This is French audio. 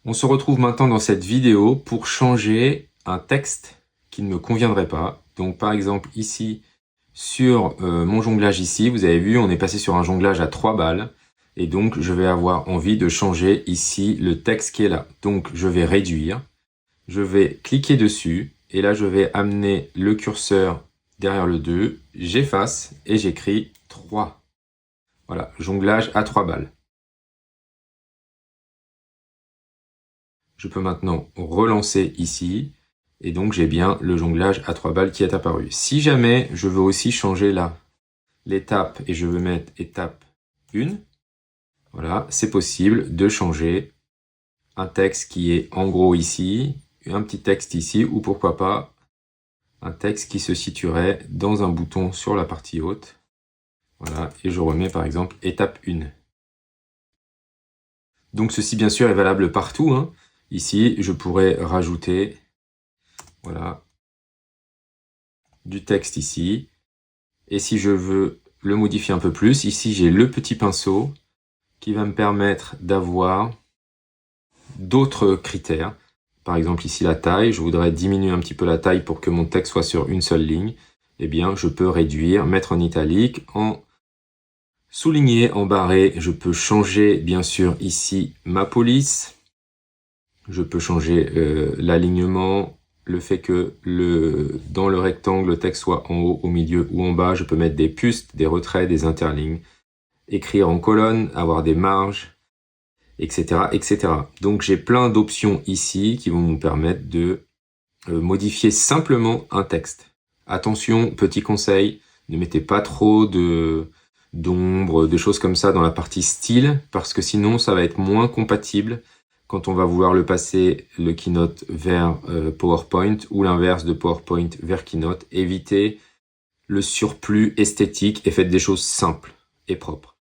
On se retrouve maintenant dans cette vidéo pour changer un texte qui ne me conviendrait pas. Donc par exemple ici, sur mon jonglage ici, vous avez vu, on est passé sur un jonglage à 3 balles. Et donc je vais avoir envie de changer ici le texte qui est là. Donc je vais réduire, je vais cliquer dessus, et là je vais amener le curseur derrière le 2, j'efface et j'écris 3. Voilà, jonglage à 3 balles. Je peux maintenant relancer ici, et donc j'ai bien le jonglage à 3 balles qui est apparu. Si jamais je veux aussi changer là l'étape, et je veux mettre étape 1, voilà, c'est possible de changer un texte qui est en gros ici, un petit texte ici, ou pourquoi pas un texte qui se situerait dans un bouton sur la partie haute. Voilà, et je remets par exemple étape 1. Donc ceci bien sûr est valable partout, hein. Ici, je pourrais rajouter, voilà, du texte ici. Et si je veux le modifier un peu plus, ici j'ai le petit pinceau qui va me permettre d'avoir d'autres critères. Par exemple ici la taille, je voudrais diminuer un petit peu la taille pour que mon texte soit sur une seule ligne. Eh bien, je peux réduire, mettre en italique, en souligné, en barré. Je peux changer bien sûr ici ma police. Je peux changer l'alignement, le fait que dans le rectangle, le texte soit en haut, au milieu ou en bas. Je peux mettre des pustes, des retraits, des interlignes, écrire en colonne, avoir des marges, etc., etc. Donc j'ai plein d'options ici qui vont nous permettre de modifier simplement un texte. Attention, petit conseil, ne mettez pas trop d'ombre, des choses comme ça dans la partie style, parce que sinon ça va être moins compatible quand on va vouloir le passer le Keynote vers PowerPoint, ou l'inverse de PowerPoint vers Keynote. Évitez le surplus esthétique et faites des choses simples et propres.